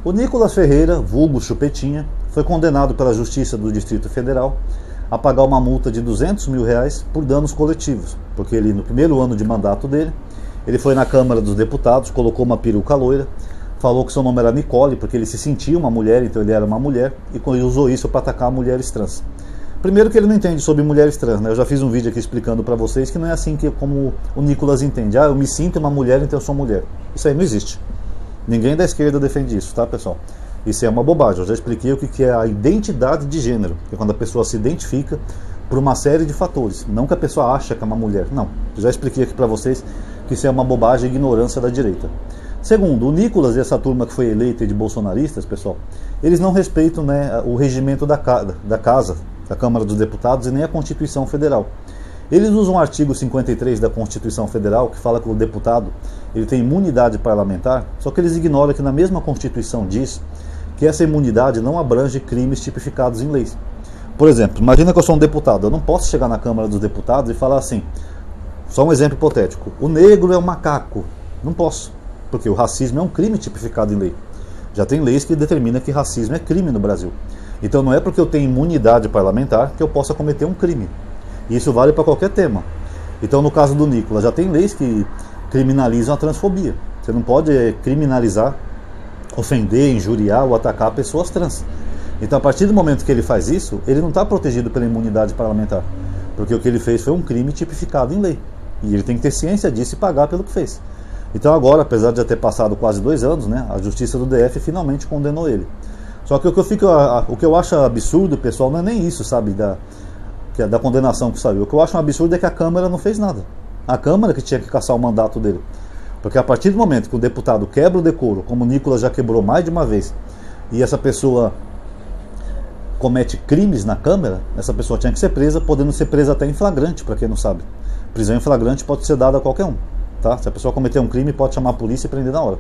O Nicolas Ferreira, vulgo Chupetinha, foi condenado pela Justiça do Distrito Federal a pagar uma multa de R$200 mil por danos coletivos, porque ele, no primeiro ano de mandato dele, ele foi na Câmara dos Deputados, colocou uma peruca loira, falou que seu nome era Nicole, porque ele se sentia uma mulher, então ele era uma mulher, e usou isso para atacar mulheres trans. Primeiro que ele não entende sobre mulheres trans, né? Eu já fiz um vídeo aqui explicando para vocês que não é assim que como o Nicolas entende. Eu me sinto uma mulher, então eu sou mulher. Isso aí não existe. Ninguém da esquerda defende isso, tá, pessoal? Isso é uma bobagem. Eu já expliquei o que é a identidade de gênero, que é quando a pessoa se identifica por uma série de fatores. Não que a pessoa acha que é uma mulher. Não. Eu já expliquei aqui para vocês que isso é uma bobagem e ignorância da direita. Segundo, o Nicolas e essa turma que foi eleita de bolsonaristas, pessoal, eles não respeitam, né, o regimento da casa, da Câmara dos Deputados, e nem a Constituição Federal. Eles usam o artigo 53 da Constituição Federal, que fala que o deputado ele tem imunidade parlamentar, só que eles ignoram que na mesma Constituição diz que essa imunidade não abrange crimes tipificados em leis. Por exemplo, imagina que eu sou um deputado, eu não posso chegar na Câmara dos Deputados e falar assim, só um exemplo hipotético, o negro é um macaco. Não posso, porque o racismo é um crime tipificado em lei. Já tem leis que determinam que racismo é crime no Brasil. Então não é porque eu tenho imunidade parlamentar que eu possa cometer um crime. E isso vale para qualquer tema. Então no caso do Nicolas, já tem leis que criminalizam a transfobia. Você não pode criminalizar, ofender, injuriar ou atacar pessoas trans. Então a partir do momento que ele faz isso, ele não está protegido pela imunidade parlamentar. Porque o que ele fez foi um crime tipificado em lei. E ele tem que ter ciência disso e pagar pelo que fez. Então agora, apesar de já ter passado quase 2 anos, né, a Justiça do DF finalmente condenou ele. Só que o que eu acho absurdo, pessoal, não é nem isso, sabe, da condenação que saiu. O que eu acho um absurdo é que a Câmara não fez nada. A Câmara que tinha que cassar o mandato dele. Porque a partir do momento que o deputado quebra o decoro, como o Nicolas já quebrou mais de uma vez, e essa pessoa comete crimes na Câmara, essa pessoa tinha que ser presa, podendo ser presa até em flagrante, para quem não sabe. Prisão em flagrante pode ser dada a qualquer um. Tá? Se a pessoa cometer um crime, pode chamar a polícia e prender na hora.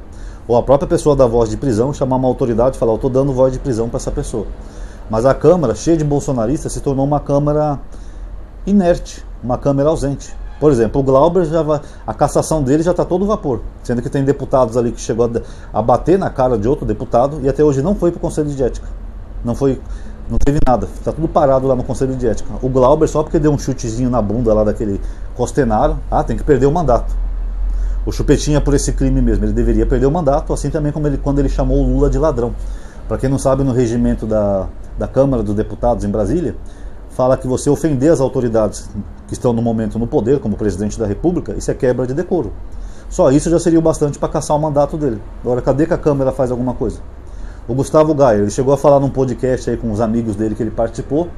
Ou a própria pessoa dá voz de prisão, chamar uma autoridade e falar, eu estou dando voz de prisão para essa pessoa. Mas a Câmara, cheia de bolsonaristas, se tornou uma Câmara inerte, uma Câmara ausente. Por exemplo, o Glauber, a cassação dele já está todo vapor, sendo que tem deputados ali que chegou a bater na cara de outro deputado e até hoje não foi para o Conselho de Ética. Não teve nada, está tudo parado lá no Conselho de Ética. O Glauber, só porque deu um chutezinho na bunda lá daquele Costenaro, tem que perder o mandato. O Chupetinha por esse crime mesmo, ele deveria perder o mandato, assim também como quando ele chamou o Lula de ladrão. Para quem não sabe, no regimento da Câmara dos Deputados em Brasília, fala que você ofender as autoridades que estão no momento no poder, como o presidente da República, isso é quebra de decoro. Só isso já seria o bastante para cassar o mandato dele. Agora, cadê que a Câmara faz alguma coisa? O Gustavo Gaia, ele chegou a falar num podcast aí com os amigos dele que ele participou,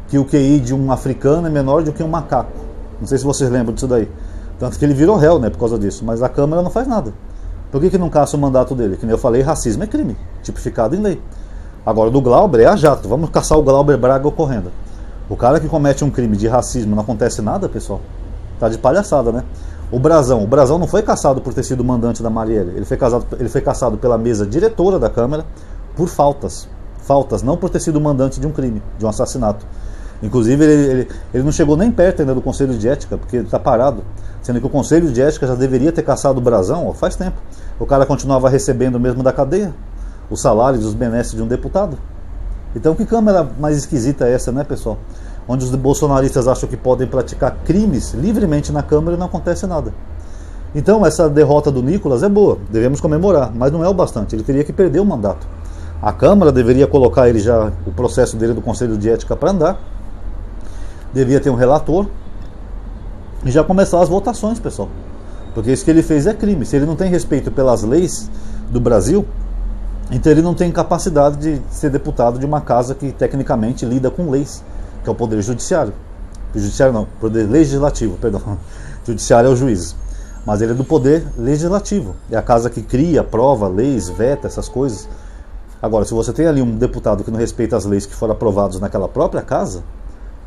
que o QI de um africano é menor do que um macaco. Não sei se vocês lembram disso daí. Tanto que ele virou réu, né, por causa disso. Mas a Câmara não faz nada. Por que não caça o mandato dele? Que nem eu falei, racismo é crime, tipificado em lei. Agora, do Glauber é a jato. Vamos caçar o Glauber Braga ocorrendo. O cara que comete um crime de racismo não acontece nada, pessoal. Tá de palhaçada, né? O Brazão não foi caçado por ter sido mandante da Marielle. Ele foi caçado pela mesa diretora da Câmara por faltas. Faltas, não por ter sido mandante de um crime, de um assassinato. Inclusive, ele não chegou nem perto ainda do Conselho de Ética, porque ele está parado. Sendo que o Conselho de Ética já deveria ter caçado o Brazão faz tempo. O cara continuava recebendo mesmo da cadeia os salários, os benesses de um deputado. Então, que Câmara mais esquisita é essa, né, pessoal? Onde os bolsonaristas acham que podem praticar crimes livremente na Câmara e não acontece nada. Então, essa derrota do Nicolas é boa, devemos comemorar, mas não é o bastante. Ele teria que perder o mandato. A Câmara deveria colocar ele já, o processo dele do Conselho de Ética para andar. Devia ter um relator e já começar as votações, pessoal. Porque isso que ele fez é crime. Se ele não tem respeito pelas leis do Brasil, então ele não tem capacidade de ser deputado de uma casa que tecnicamente lida com leis, que é o Poder Judiciário. Judiciário não, Poder Legislativo, perdão. Judiciário é o juiz. Mas ele é do Poder Legislativo. É a casa que cria, aprova leis, veta essas coisas. Agora, se você tem ali um deputado que não respeita as leis que foram aprovadas naquela própria casa,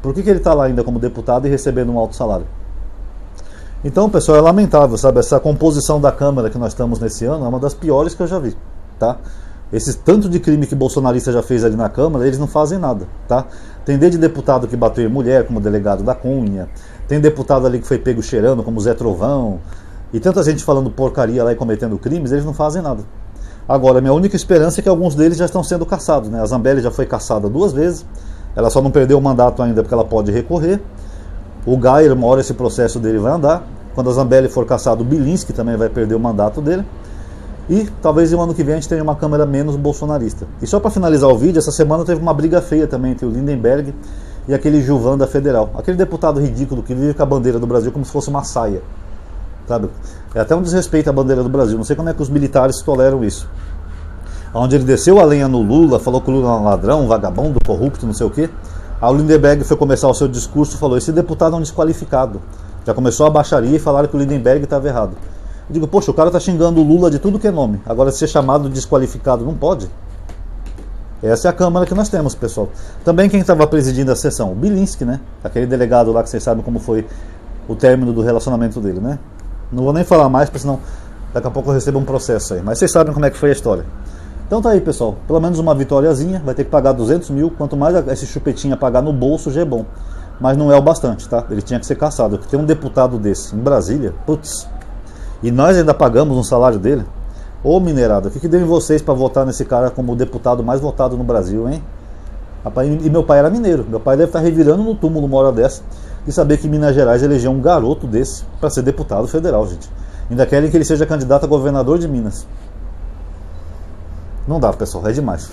por que ele está lá ainda como deputado e recebendo um alto salário? Então, pessoal, é lamentável, sabe? Essa composição da Câmara que nós estamos nesse ano é uma das piores que eu já vi, tá? Esse tanto de crime que o bolsonarista já fez ali na Câmara, eles não fazem nada, tá? Tem desde deputado que bateu em mulher, como o delegado da Cunha, tem deputado ali que foi pego cheirando, como o Zé Trovão, e tanta gente falando porcaria lá e cometendo crimes, eles não fazem nada. Agora, minha única esperança é que alguns deles já estão sendo caçados, né? A Zambelli já foi caçada 2 vezes, ela só não perdeu o mandato ainda porque ela pode recorrer. O Geyer, uma hora esse processo dele vai andar. Quando a Zambelli for caçado, o Bilinski também vai perder o mandato dele. E talvez no ano que vem a gente tenha uma Câmara menos bolsonarista. E só para finalizar o vídeo, essa semana teve uma briga feia também entre o Lindenberg e aquele Gilvan da Federal. Aquele deputado ridículo que vive com a bandeira do Brasil como se fosse uma saia. Sabe? É até um desrespeito à bandeira do Brasil. Não sei como é que os militares toleram isso. Onde ele desceu a lenha no Lula, falou que o Lula é um ladrão, um vagabundo, corrupto, não sei o quê. Aí o Lindenberg foi começar o seu discurso e falou: esse deputado é um desqualificado. Já começou a baixaria e falaram que o Lindenberg estava errado. Eu digo, poxa, o cara está xingando o Lula de tudo que é nome. Agora, ser chamado de desqualificado não pode. Essa é a Câmara que nós temos, pessoal. Também quem estava presidindo a sessão? O Bilinski, né? Aquele delegado lá que vocês sabem como foi o término do relacionamento dele, né? Não vou nem falar mais, porque senão daqui a pouco eu recebo um processo aí. Mas vocês sabem como é que foi a história. Então tá aí, pessoal. Pelo menos uma vitóriazinha. Vai ter que pagar 200 mil. Quanto mais esse chupetinha pagar no bolso, já é bom. Mas não é o bastante, tá? Ele tinha que ser caçado. Porque tem um deputado desse em Brasília, putz, e nós ainda pagamos um salário dele. Ô minerada, o que deu em vocês para votar nesse cara como o deputado mais votado no Brasil, hein? E meu pai era mineiro. Meu pai deve estar revirando no túmulo uma hora dessa e saber que Minas Gerais elegeu um garoto desse para ser deputado federal, gente. Ainda querem que ele seja candidato a governador de Minas. Não dá, pessoal, é demais.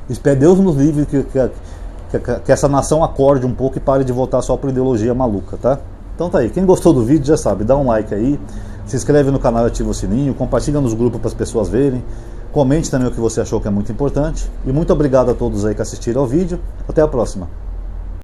Espero Deus nos livre que essa nação acorde um pouco e pare de votar só por ideologia maluca, tá? Então tá aí, quem gostou do vídeo já sabe, dá um like aí, se inscreve no canal e ativa o sininho, compartilha nos grupos para as pessoas verem, comente também o que você achou que é muito importante, e muito obrigado a todos aí que assistiram ao vídeo, até a próxima.